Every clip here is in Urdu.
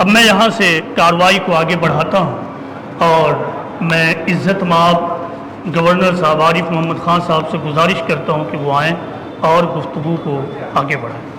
اب میں یہاں سے کارروائی کو آگے بڑھاتا ہوں اور میں عزت مآب گورنر صاحب عارف محمد خان صاحب سے گزارش کرتا ہوں کہ وہ آئیں اور گفتگو کو آگے بڑھائیں۔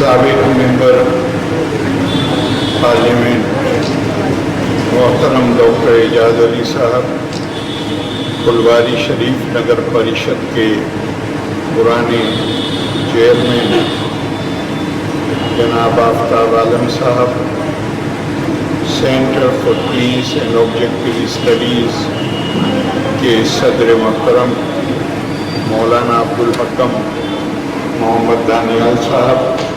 سابق ممبر پارلیمنٹ محترم ڈاکٹر اعجاز علی صاحب، پھلواری شریف نگر پریشد کے پرانے چیئرمین جناب آفتاب عالم صاحب، centre for piece and objective studies کے صدر محترم مولانا عبدالحکم محمد دانیال صاحب،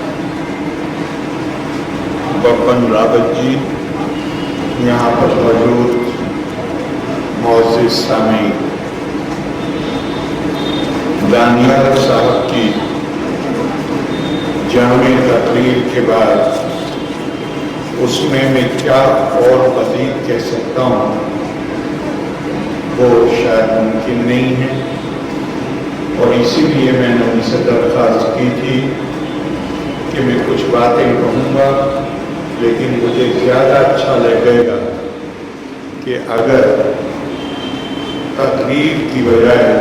بپن راوت جی، یہاں پر موجود معزز سامعین، دانیال صاحب کی جامع تقریر کے بعد اس میں کیا اور مزید کہہ سکتا ہوں وہ شاید ممکن نہیں ہے، اور اسی لیے میں نے ان سے درخواست کی تھی کہ میں کچھ باتیں کہوں گا، لیکن مجھے زیادہ اچھا لگے گا کہ اگر تقریر کی بجائے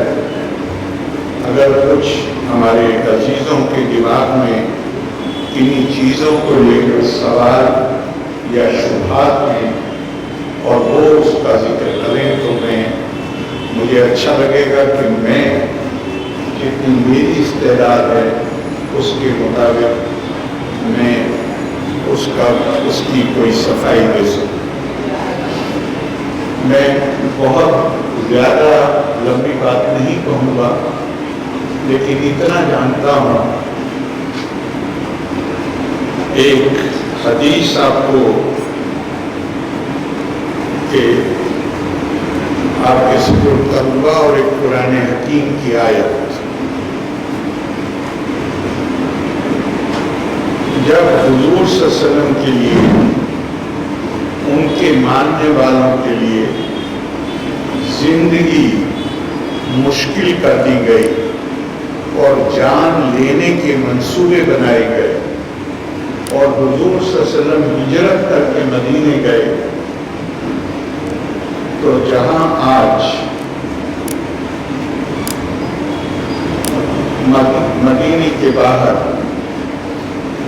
اگر کچھ ہمارے عزیزوں کے دماغ میں انہی چیزوں کو لے کر سوال یا شبہات ہیں اور وہ اس کا ذکر کریں تو مجھے اچھا لگے گا کہ میں جتنی میری استعداد ہے اس کے مطابق میں اس کی کوئی صفائی دے سکوں۔ میں بہت زیادہ لمبی بات نہیں کہوں گا، لیکن اتنا جانتا ہوں، ایک حدیث آپ کو کہ آپ کے سپرد کروں گا اور ایک قرآن حکیم کی آیت۔ جب حضور صلی اللہ علیہ وسلم کے لیے، ان کے ماننے والوں کے لیے زندگی مشکل کر دی گئی اور جان لینے کے منصوبے بنائے گئے اور حضور صلی اللہ علیہ وسلم ہجرت کر کے مدینے گئے، تو جہاں آج مدینے کے باہر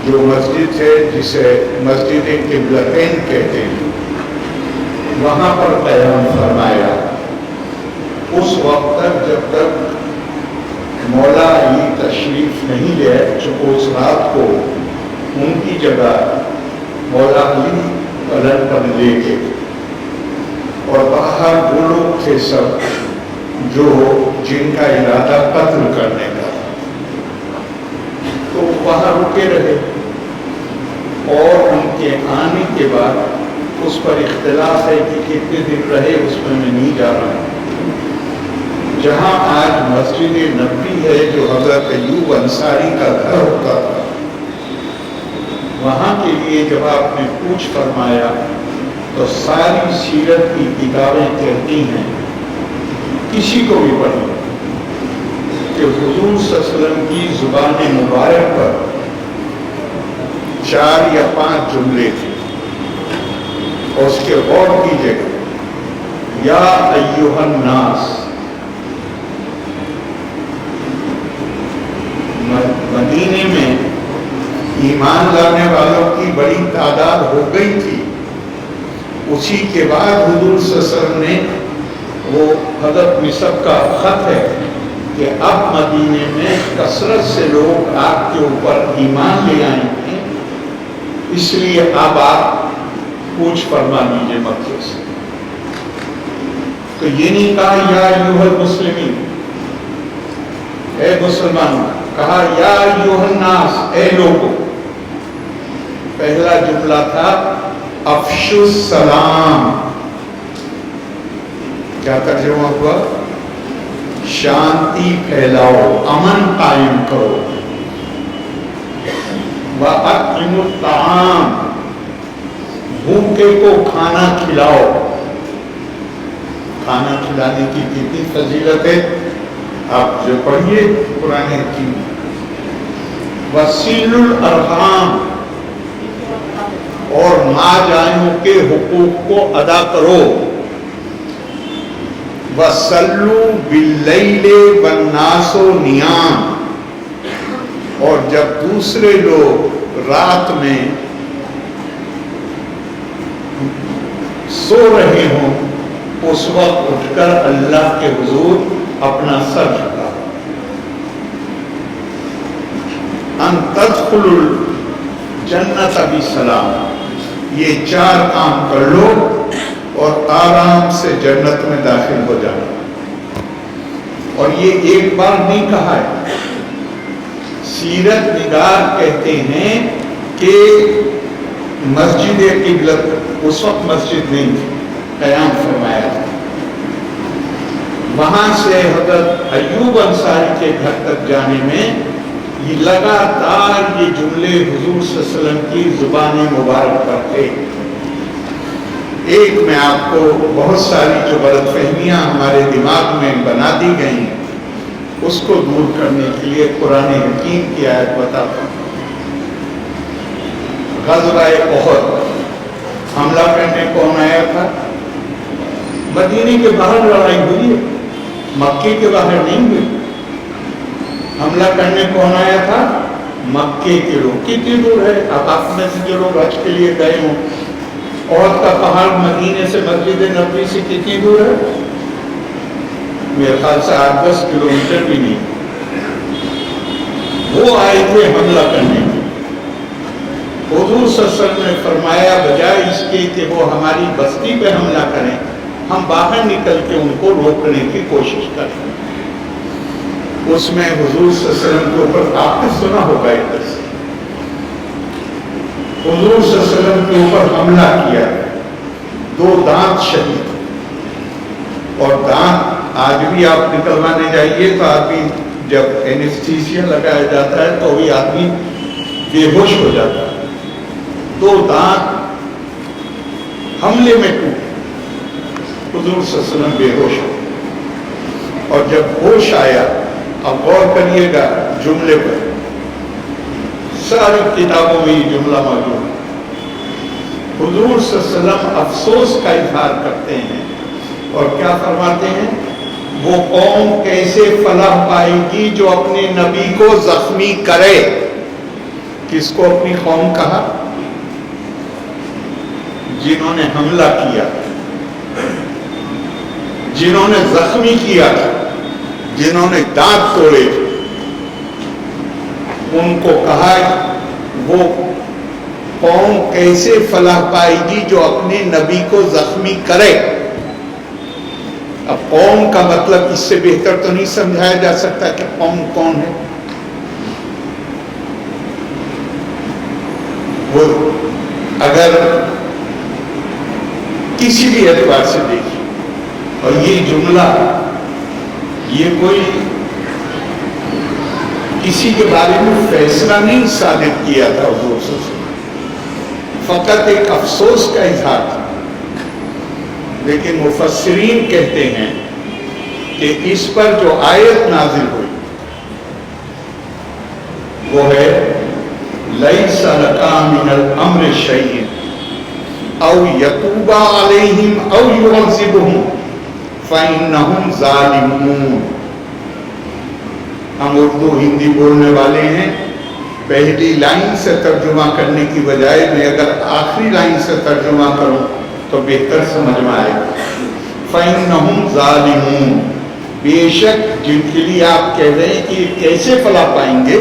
جو مسجد ہے جسے مسجد قبلتین کہتے ہیں، وہاں پر قیام فرمایا۔ اس وقت تک جب تک مولا علی تشریف نہیں لے، چونکہ اس رات کو ان کی جگہ مولا علی پلٹ پر لے گئے، اور باہر وہ لوگ تھے سب جن کا ارادہ قتل کرنے کا، تو وہاں رکے رہے، اور ان کے آنے کے بعد اس پر اختلاف ہے کہ کتنے دن رہے، اس میں نہیں جا رہا ہوں۔ جہاں آج مسجد نبوی ہے جو حضرت ایوب انصاری کا گھر ہوتا تھا، وہاں کے لیے جب آپ نے پوچھ فرمایا تو ساری سیرت کی کتابیں کہتی ہیں، کسی کو بھی پڑھی، کہ حضور صلی اللہ علیہ وسلم کی زبان مبارک پر 4 یا 5 جملے تھے، اور اس کے غور کیجئے گا، یا ایھا الناس۔ مدینے میں ایمان لانے والوں کی بڑی تعداد ہو گئی تھی، اسی کے بعد حضور صلی اللہ علیہ وسلم نے، وہ حضرت مصعب کا خط ہے کہ اب مدینے میں کثرت سے لوگ آپ کے اوپر ایمان لے آئے ہیں، اس لیے اب آپ کوچ فرما لیجیے مکے سے. تو یہ نہیں کہا یا ایھا المسلمین اے مسلمانوں، کہا یا ایھا الناس اے لوگوں. پہلا جملہ تھا افشوا السلام. کیا ترجمہ ہوا؟ شانتی پھیلاؤ، امن قائم کرو. وَأَطْعِمُوا الطَّعَامَ، بھوکے کو کھانا کھلاؤ. کھانا کھلانے کی کتنی فضیلت ہے، آپ جو پڑھیے قرآن حکیم. وَصِلُوا الْأَرْحَامَ، اور ماں جانوں کے حقوق کو ادا کرو. وَصَلُّوا بِاللَّيْلِ وَالنَّاسُ نِيَامٌ، اور جب دوسرے لوگ رات میں سو رہے ہوں اس وقت اٹھ کر اللہ کے حضور اپنا سر جھکا. ان تدخلوا الجنت بسلام، یہ 4 کام کر لو اور آرام سے جنت میں داخل ہو جانا. اور یہ ایک بار نہیں کہا ہے. سیرت نگار کہتے ہیں کہ مسجد قبلت اس وقت مسجد نہیں تھی، قیام فرمایا تھا. وہاں سے حضرت ایوب انصاری کے گھر تک جانے میں یہ لگاتار یہ جملے حضور صلی اللہ علیہ وسلم کی زبان مبارک پر تھے. ایک میں آپ کو بہت ساری جو غلط فہمیاں ہمارے دماغ میں بنا دی گئی ہیں اس کو دور کرنے کے لیے قرآن حکیم کی آیت بتاتا ہوں. غزوہ احد حملہ کرنے کون آیا تھا؟ مدینے کے باہر لڑائی ہوئی ہے، مکے کے باہر نہیں ہوئی. حملہ کرنے کون آیا تھا؟ مکے کے لوگ. کتنی دور ہے؟ اب آپ میں سے جو لوگ حج کے لیے گئے ہوں، احد کا پہاڑ مدینے سے مسجد نبوی سے کتنی دور ہے؟ میرے خیال سے 8-10 کلومیٹر بھی نہیں. وہ آئے تھے حملہ کرنے کے. حضور صلی اللہ علیہ وسلم نے فرمایا بجائے اس کے کہ وہ ہماری بستی پہ حملہ کریں، ہم باہر نکل کے ان کو روکنے کی کوشش کریں. اس میں حضور صلی اللہ علیہ وسلم کے اوپر آپ نے سنا ہوگا ایک طرح سے حضور صلی اللہ علیہ وسلم کے اوپر حملہ کیا. 2 دانت شہید. اور دانت آج بھی آپ نکلوانے جائیے تو آدمی جب اینستھیسیا لگایا جاتا ہے تو بھی آدمی بے ہوش ہو جاتا ہے. 2 دانت حملے میں ٹوٹے. حضور صلی اللہ علیہ وسلم بے ہوش ہو. اور جب ہوش آیا، اب غور کریے گا جملے پر، ساری کتابوں میں یہ جملہ موجود ہے. حضور صلی اللہ علیہ وسلم افسوس کا اظہار کرتے ہیں اور کیا فرماتے ہیں؟ وہ قوم کیسے فلاح پائے گی جو اپنے نبی کو زخمی کرے. کس کو اپنی قوم کہا؟ جنہوں نے حملہ کیا، جنہوں نے زخمی کیا تھا، جنہوں نے دانت توڑے تھے، ان کو کہا وہ قوم کیسے فلاح پائے گی جو اپنے نبی کو زخمی کرے. اب قوم کا مطلب اس سے بہتر تو نہیں سمجھایا جا سکتا کہ قوم کون ہے. وہ اگر کسی بھی اعتبار سے دیکھیں، اور یہ جملہ یہ کوئی کسی کے بارے میں فیصلہ نہیں صادر کیا تھا حضور صلی اللہ علیہ وسلم، فقط ایک افسوس کا اظہار تھا. لیکن مفسرین کہتے ہیں کہ اس پر جو آیت نازل ہوئی وہ ہے لَيْسَ لَكَ مِنَ الْأَمْرِ شَيْءٌ أَوْ يَتُوبَ عَلَيْهِمْ أَوْ يُعَذِّبَهُمْ فَإِنَّهُمْ ظَالِمُونَ. ہم اردو ہندی بولنے والے ہیں، پہلی لائن سے ترجمہ کرنے کی بجائے میں اگر آخری لائن سے ترجمہ کروں تو بہتر سمجھ میں آئے گا. فَإِنَّهُمْ ظَالِمُونَ، بے شک جن کے لیے آپ کہہ رہے ہیں کہ یہ کیسے فلاح پائیں گے،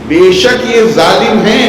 بے شک یہ ظالم ہیں.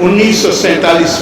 1947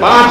5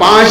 5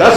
10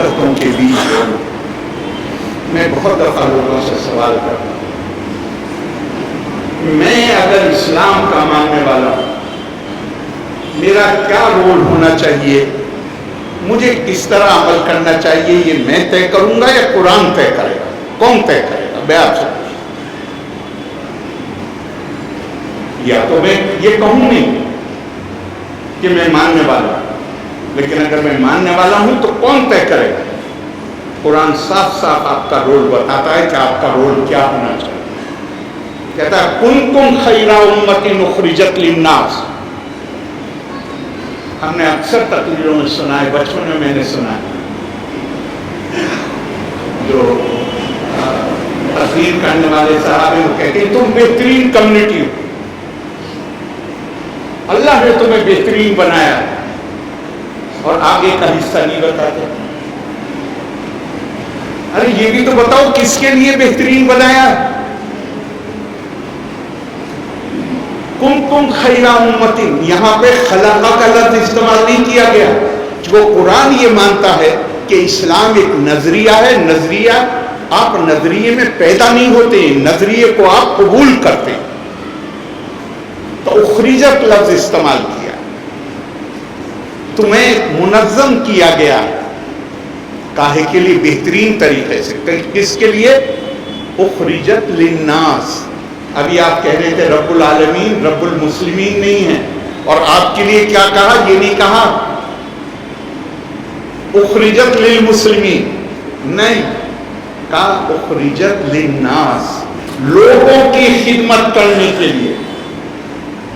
نفرتوں کے بیچ ہو. میں بہت دفعہ لوگوں سے سوال کرتا ہوں، میں اگر اسلام کا ماننے والا ہوں، میرا کیا رول ہونا چاہیے، مجھے کس طرح عمل کرنا چاہیے، یہ میں طے کروں گا یا قرآن طے کرے گا؟ کون طے کرے گا؟ میں آپ سے یا تو میں یہ کہوں نہیں کہ میں ماننے والا ہوں، لیکن اگر میں ماننے والا ہوں تو کون طے کرے گا؟ قرآن صاف صاف آپ کا رول بتاتا ہے کہ آپ کا رول کیا ہونا چاہیے. کہتا ہے کنتم خیر امت اخرجت للناس. ہم نے اکثر تقریروں میں سنا ہے، بچپن میں نے سنا ہے، جو تقریر کرنے والے صاحب ہیں وہ کہتے ہیں تم بہترین کمیونٹی ہو، اللہ نے تمہیں بہترین بنایا، اور آگے کا حصہ نہیں بتاتے. ارے یہ بھی تو بتاؤ کس کے لیے بہترین بنایا؟ کنتم خیر امت، یہاں پہ خلق کا لفظ استعمال نہیں کیا گیا. جو قرآن یہ مانتا ہے کہ اسلام ایک نظریہ ہے، نظریہ آپ نظریے میں پیدا نہیں ہوتے، نظریے کو آپ قبول کرتے، تو اخرجت لفظ استعمال کیا. تمہیں منظم کیا گیا، کاہے کے لیے؟ بہترین طریقے سے. کس کے لیے؟ اخرجت للناس. ابھی آپ کہہ رہے تھے رب العالمین رب المسلمین نہیں ہے، اور آپ کے لیے کیا کہا؟ یہ نہیں کہا اخرجت للمسلمین، نہیں کہا اخرجت للناس، لوگوں کی خدمت کرنے کے لیے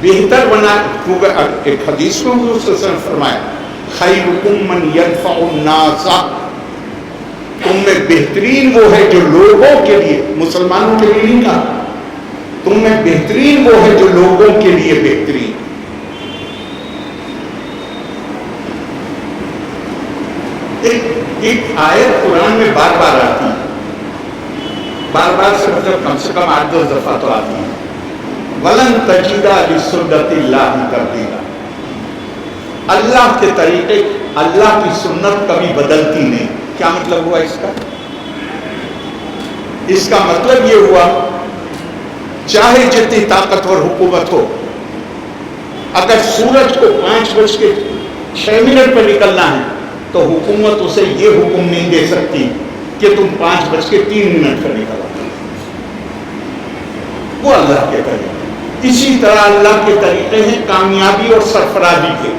بہتر بنا. کیونکہ ایک حدیث میں حضور صلی اللہ علیہ وسلم فرمایا خیرکم من یدفع الناس، تم میں بہترین وہ ہے جو لوگوں کے لیے، مسلمانوں کے لیے نہیں کہا، تم میں بہترین وہ ہے جو لوگوں کے لیے بہترین. ایک آیت قرآن میں بار بار آتی ہے، بار بار سے مطلب کم سے کم 8-10 دفعہ تو آتی ہے. وَلَن تَجِدَ لِسُنَّتِ اللَّهِ تَبْدِيلًا. اللہ کے طریقے، اللہ کی سنت کبھی بدلتی نہیں. کیا مطلب ہوا اس کا؟ اس کا مطلب یہ ہوا چاہے جتنی طاقتور حکومت ہو، اگر سورج کو 5:06 پہ نکلنا ہے تو حکومت اسے یہ حکم نہیں دے سکتی کہ تم 5:03 پہ نکلو. وہ اللہ کے طریقے. اسی طرح اللہ کے طریقے ہیں کامیابی اور سرفرازی کے.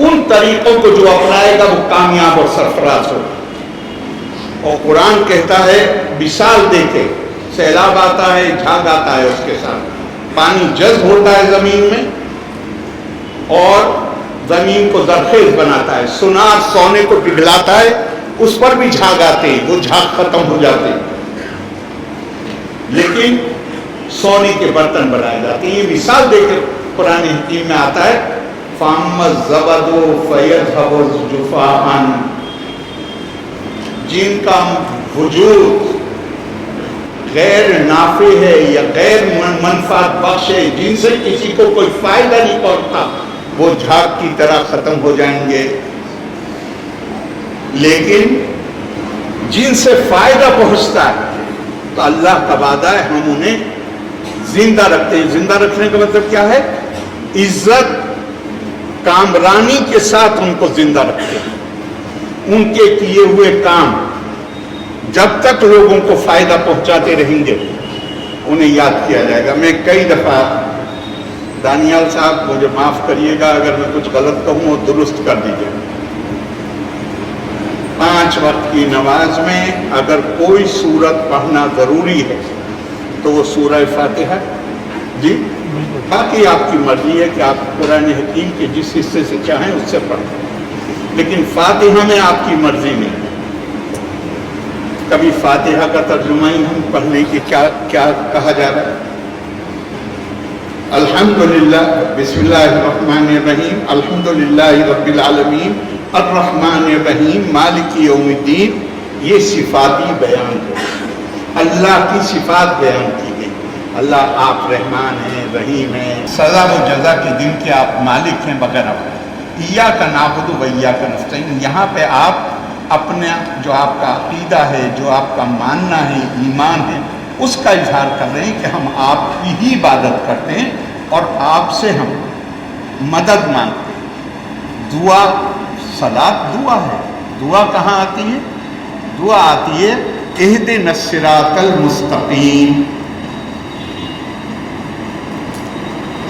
ان طریقوں کو جو اپنائے گا وہ کامیاب اور سرفراز ہوگا. اور قرآن کہتا ہے مثال دے کے، سیلاب آتا ہے، جھاگ آتا ہے، اس کے ساتھ پانی جذب ہوتا ہے زمین میں اور زمین کو زرخیز بناتا ہے. سونار سونے کو پگھلاتا ہے، اس پر بھی جھاگ آتے ہیں، وہ جھاگ ختم ہو جاتے ہیں، لیکن سونے کے برتن بنائے جاتے ہیں. یہ مثال دے کے قرآن حکیم میں آتا ہے فَأَمَّا الزَّبَدُ فَيَذْهَبُ جُفَاءً، جن کا وجود غیر نافع ہے یا غیر منفعت بخش ہے، جن سے کسی کو کوئی فائدہ نہیں پہنچتا، وہ جھاگ کی طرح ختم ہو جائیں گے. لیکن جن سے فائدہ پہنچتا ہے تو اللہ کا وعدہ ہے ہم انہیں زندہ رکھتے ہیں. زندہ رکھنے کا مطلب کیا ہے؟ عزت کامرانی کے ساتھ ان کو زندہ رکھتے ہیں. ان کے کیے ہوئے کام جب تک لوگوں کو فائدہ پہنچاتے رہیں گے انہیں یاد کیا جائے گا. میں کئی دفعہ، دانیال صاحب مجھے معاف کریے گا اگر میں کچھ غلط کہوں اور درست کر دیجیے. 5 وقت کی نماز میں اگر کوئی سورت پڑھنا ضروری ہے تو وہ سورہ فاتحہ. جی باقی آپ کی مرضی ہے کہ آپ قرآن حکیم کے جس حصے سے چاہیں اس سے پڑھیں، لیکن فاتحہ میں آپ کی مرضی نہیں. کبھی فاتحہ کا ترجمہ ہی ہم پڑھنے کی کیا کہا جا رہا ہے؟ الحمدللہ، بسم اللہ الرحمن الرحیم، الحمدللہ رب العالمین الرحمن الرحیم مالک یوم الدین. یہ صفاتی بیان ہے، اللہ کی صفات بیان کی گئی. اللہ آپ رحمان ہیں، رحیم ہیں، سزا و جزا کے دن کے آپ مالک ہیں وغیرہ وغیرہ. ایاک نعبد و ایاک نستعین، یہاں پہ آپ اپنا جو آپ کا عقیدہ ہے، جو آپ کا ماننا ہے، ایمان ہے، اس کا اظہار کر رہے ہیں کہ ہم آپ کی ہی عبادت کرتے ہیں اور آپ سے ہم مدد مانگتے ہیں۔ دعا، صلاۃ دعا ہے۔ دعا کہاں آتی ہے؟ دعا آتی ہے اہدنا الصراط المستقیم،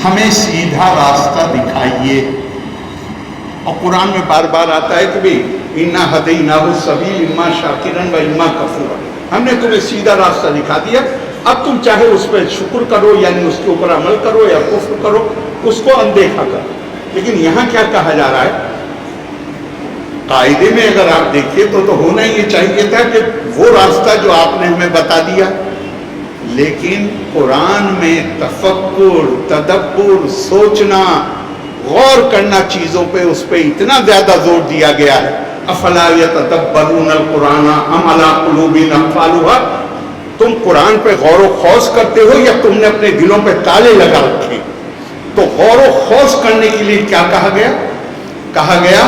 ہمیں سیدھا راستہ دکھائیے۔ اور قرآن میں بار بار آتا ہے کہ بھئی انا ہدیناہ السبیل اما شاکرا و اما کفورا، ہم نے تمہیں سیدھا راستہ دکھا دیا، اب تم چاہے اس پہ شکر کرو یعنی اس کے اوپر عمل کرو یا کفر کرو، اس کو اندیکھا کرو۔ لیکن یہاں کیا کہا جا رہا ہے؟ قاعدے میں اگر آپ دیکھیں تو ہونا یہ چاہیے تھا کہ وہ راستہ جو آپ نے ہمیں بتا دیا، لیکن قرآن میں تفکر، تدبر، سوچنا، غور کرنا چیزوں پہ، اس پہ اتنا زیادہ زور دیا گیا ہے۔ افلا یتدبرون القرآن ام علی قلوب اقفالها، تم قرآن پہ غور و خوض کرتے ہو یا تم نے اپنے دلوں پہ تالے لگا رکھے؟ تو غور و خوض کرنے کے لیے کیا کہا گیا؟ کہا گیا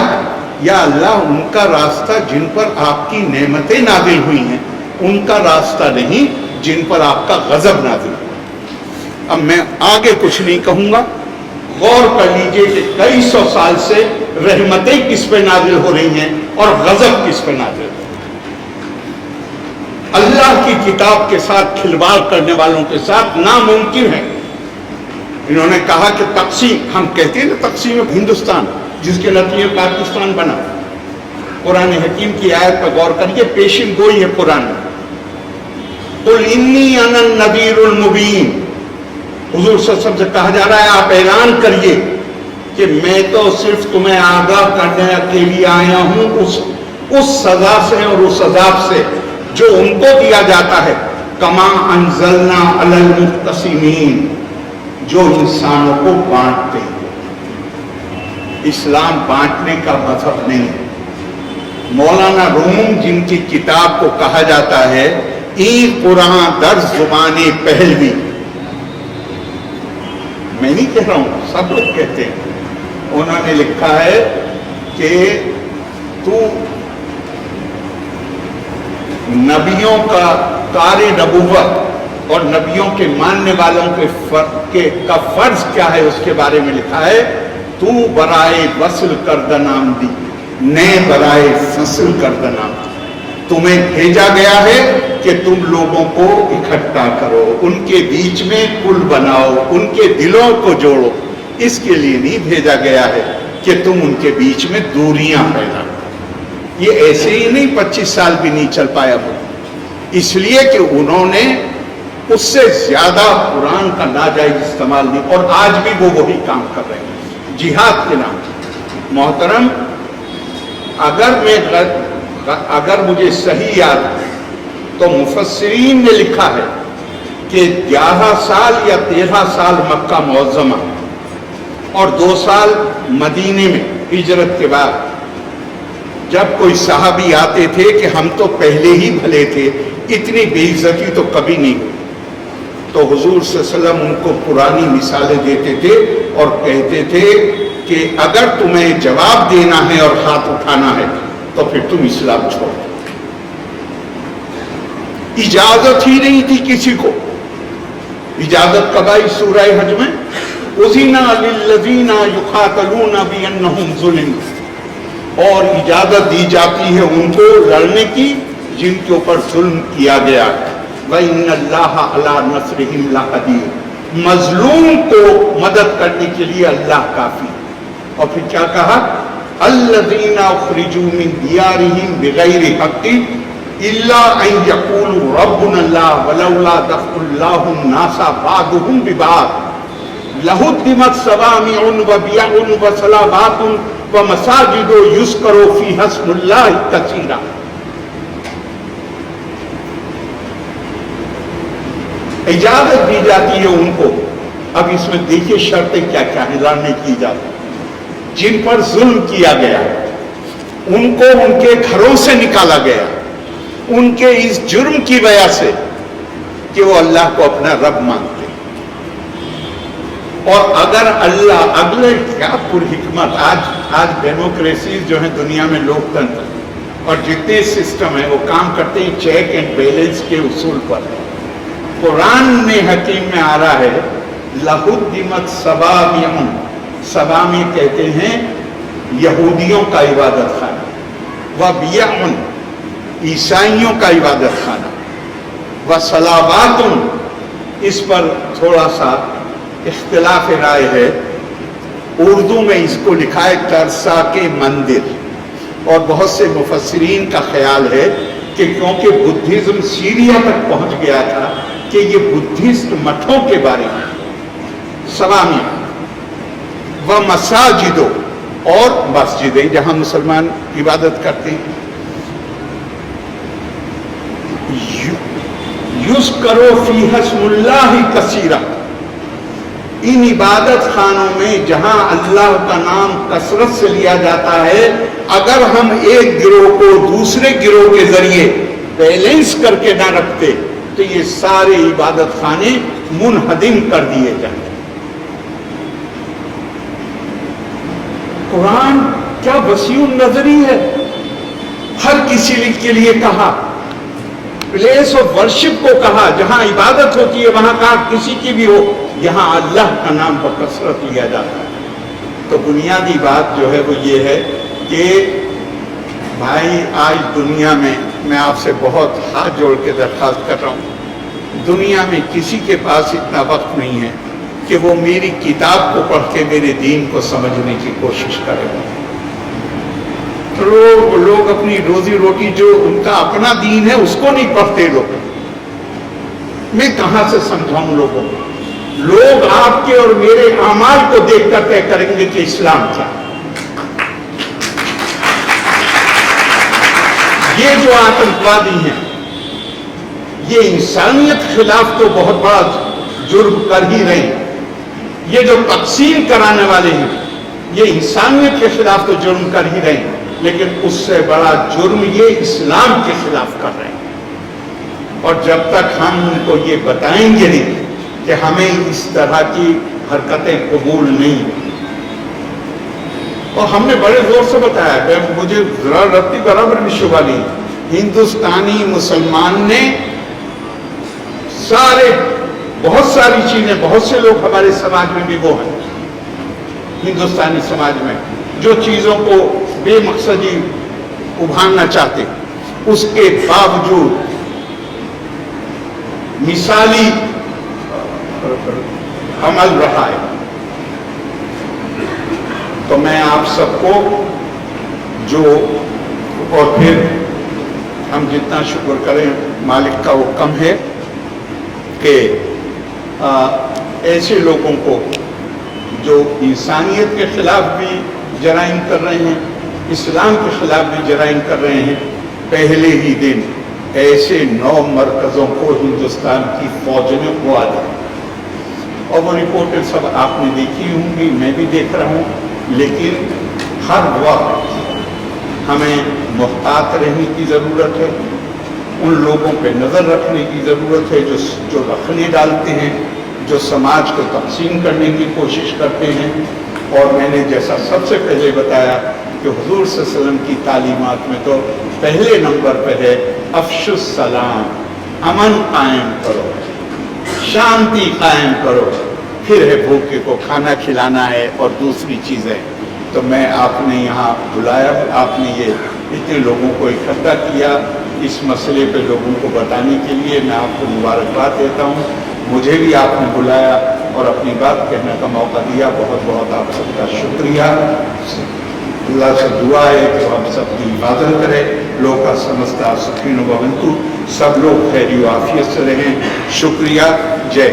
یا اللہ ان کا راستہ جن پر آپ کی نعمتیں نازل ہوئی ہیں، ان کا راستہ نہیں جن پر آپ کا غضب نازل ہوا۔ اب میں آگے کچھ نہیں کہوں گا، غور کر لیجئے کہ کئی سو سال سے رحمتیں کس پہ نازل ہو رہی ہیں اور غضب کس پہ نازل ہو رہی ہے۔ اللہ کی کتاب کے ساتھ کھلواڑ کرنے والوں کے ساتھ ناممکن ہے۔ انہوں نے کہا کہ تقسیم، ہم کہتے ہیں نا تقسیم ہندوستان، جس کے نتیجے پاکستان بنا۔ قرآن حکیم کی آیت پر غور کریے، پیشن گوئی ہے قرآن میں، قل انی انا النذیر المبین، حضور صلی اللہ علیہ وسلم سے کہا جا رہا ہے آپ اعلان کریے کہ میں تو صرف تمہیں آگاہ کرنے کے لیے آیا ہوں اس سزا سے اور اس عذاب سے جو ان کو دیا جاتا ہے، کما انزلنا علی المقتسمین، جو انسانوں کو بانٹتے ہیں۔ اسلام بانٹنے کا مذہب نہیں ہے۔ مولانا روم جن کی کتاب کو کہا جاتا ہے ای قرآن در زبان پہلوی، میں نہیں کہہ رہا ہوں، سب لوگ کہتے ہیں، انہوں نے لکھا ہے کہ تو نبیوں کا کار نبوت اور نبیوں کے ماننے والوں کا فرض کیا ہے اس کے بارے میں لکھا ہے، تو برائے وصل کردن آمدی نئے برائے فصل کردن آمدی، تمہیں بھیجا گیا ہے کہ تم لوگوں کو اکٹھا کرو، ان کے بیچ میں پل بناؤ، ان کے دلوں کو جوڑو، اس کے لیے نہیں بھیجا گیا ہے کہ تم ان کے بیچ میں دوریاں پیدا کرو۔ یہ ایسے ہی نہیں 25 سال بھی نہیں چل پایا وہ، اس لیے کہ انہوں نے اس سے زیادہ قرآن کا ناجائز استعمال نہیں، اور آج بھی وہ وہی کام کر رہے ہیں جہاد کے نام۔ محترم، اگر مجھے صحیح یاد ہے تو مفسرین نے لکھا ہے کہ 11 سال یا 13 سال مکہ معظمہ اور 2 سال مدینے میں ہجرت کے بعد جب کوئی صحابی آتے تھے کہ ہم تو پہلے ہی بھلے تھے، اتنی بے عزتی تو کبھی نہیں ہوئی، تو حضور صلی اللہ علیہ وسلم ان کو پرانی مثالیں دیتے تھے اور کہتے تھے کہ اگر تمہیں جواب دینا ہے اور ہاتھ اٹھانا ہے تو پھر تم اسلام چھوڑ دو۔ اجازت ہی نہیں تھی کسی کو۔ اجازت کب آئی؟ سورہ حج میں اذن للذین یقاتلون بانہم ظلموا، اور اجازت دی جاتی ہے ان کو لڑنے کی جن کے اوپر ظلم کیا گیا ہے۔ وَإِنَّ اللَّهَ عَلَىٰ نَصْرِهِمْ لَقَدِيرٌ، مظلوم کو مدد کرنے کے لیے اللہ کافی۔ اور پھر کیا کہا؟ الَّذِينَ أُخْرِجُوا مِن دِيَارِهِمْ بِغَيْرِ حَقٍّ إِلَّا أَن يَقُولُوا رَبُّنَا اللَّهُ وَلَوْلَا دَفْعُ اللَّهِ النَّاسَ بَعْضُهُم بِبَعْضٍ لَهُدِّمَتْ صَوَامِعُ وَبِيَعٌ وَصَلَوَاتٌ وَمَسَاجِدُ يُذْكَرُ فِيهَا اسْمُ اللَّهِ كَثِيرًا۔ اجازت دی جاتی ہے ان کو۔ اب اس میں دیکھیے شرطیں کیا کیا ہیں لڑنے کی اجازت۔ جن پر ظلم کیا گیا ان کو ان کے گھروں سے نکالا گیا ان کے اس جرم کی وجہ سے کہ وہ اللہ کو اپنا رب مانتے، اور اگر اللہ اگلے کیا پرحکمت آج ڈیموکریسیز جو ہیں دنیا میں لوکتنتر اور جتنے سسٹم ہیں وہ کام کرتے ہیں چیک اینڈ بیلنس کے اصول پر. قرآن میں حکیم میں آ رہا ہے لَهُدِّمَتْ صَوَامِعٌ، صوامع کہتے ہیں یہودیوں کا عبادت خانہ، وَبِيَعٌ عیسائیوں کا عبادت خانہ، وَصَلَوَاتٌ اس پر تھوڑا سا اختلاف رائے ہے. اردو میں اس کو لکھا ہے ترسا کے مندر، اور بہت سے مفسرین کا خیال ہے کہ کیونکہ بدھزم سیریا تک پہنچ گیا تھا کہ یہ بدھسٹ مٹھوں کے بارے میں. صوامع و مساجدوں اور مسجدیں جہاں مسلمان عبادت کرتے ہیں. یذکر فیہا اسم اللہ کثیرا، ان عبادت خانوں میں جہاں اللہ کا نام کثرت سے لیا جاتا ہے، اگر ہم ایک گروہ کو دوسرے گروہ کے ذریعے بیلنس کر کے نہ رکھتے تو یہ سارے عبادت خانے منہدم کر دیے جائیں. قرآن کیا وسیع النظری ہے، ہر کسی کے لیے کہا، پلیس آف ورشپ کو کہا، جہاں عبادت ہوتی ہے وہاں کہا کسی کی بھی ہو، یہاں اللہ کا نام بکثرت لیا جاتا ہے. تو بنیادی بات جو ہے وہ یہ ہے کہ بھائی آج دنیا میں میں آپ سے بہت ہاتھ جوڑ کے درخواست کر رہا ہوں، دنیا میں کسی کے پاس اتنا وقت نہیں ہے کہ وہ میری کتاب کو پڑھ کے میرے دین کو سمجھنے کی کوشش کرے. لوگ اپنی روزی روٹی جو ان کا اپنا دین ہے اس کو نہیں پڑھتے. لوگ میں کہاں سے سمجھاؤں لوگوں کو؟ لوگ آپ کے اور میرے اعمال کو دیکھ کر طے کریں گے کہ اسلام کیا. یہ جو آتنکوادی ہیں یہ انسانیت خلاف تو بہت بڑا جرم کر ہی رہے ہیں. یہ جو تقسیم کرانے والے ہیں یہ انسانیت کے خلاف تو جرم کر ہی رہے ہیں، لیکن اس سے بڑا جرم یہ اسلام کے خلاف کر رہے ہیں. اور جب تک ہم ان کو یہ بتائیں گے نہیں کہ ہمیں اس طرح کی حرکتیں قبول نہیں، اور ہم نے بڑے زور سے بتایا، مجھے ذرا رتی برابر بھی شبہ نہیں، ہندوستانی مسلمان نے بہت ساری چیزیں، بہت سے لوگ ہمارے سماج میں بھی وہ ہیں ہندوستانی سماج میں جو چیزوں کو بے مقصدی ابھارنا چاہتے، اس کے باوجود مثالی عمل رہا ہے. تو میں آپ سب کو اور پھر ہم جتنا شکر کریں مالک کا وہ کم ہے کہ ایسے لوگوں کو جو انسانیت کے خلاف بھی جرائم کر رہے ہیں، اسلام کے خلاف بھی جرائم کر رہے ہیں، پہلے ہی دن ایسے 9 مرکزوں کو ہندوستان کی فوج نے اڑا دیا. اور وہ رپورٹیں سب آپ نے دیکھی ہوں گی، میں بھی دیکھ رہا ہوں، لیکن ہر وقت ہمیں محتاط رہنے کی ضرورت ہے، ان لوگوں پہ نظر رکھنے کی ضرورت ہے جو رکھنے ڈالتے ہیں، جو سماج کو تقسیم کرنے کی کوشش کرتے ہیں. اور میں نے جیسا سب سے پہلے بتایا کہ حضور صلی اللہ علیہ وسلم کی تعلیمات میں تو پہلے نمبر پہ ہے افشوا السلام، امن قائم کرو، شانتی قائم کرو، پھر ہے بھوکے کو کھانا کھلانا ہے اور دوسری چیزیں. تو میں آپ نے یہاں بلایا، آپ نے یہ اتنے لوگوں کو اکٹھا کیا اس مسئلے پہ لوگوں کو بتانے کے لیے، میں آپ کو مبارکباد دیتا ہوں. مجھے بھی آپ نے بلایا اور اپنی بات کہنے کا موقع دیا، بہت بہت آپ سب کا شکریہ. اللہ سے دعا ہے کہ ہم سب کی حفاظت کرے. لوکا سمستا سکھینو بھونتو، سب لوگ خیر و عافیت سے رہیں. شکریہ. جے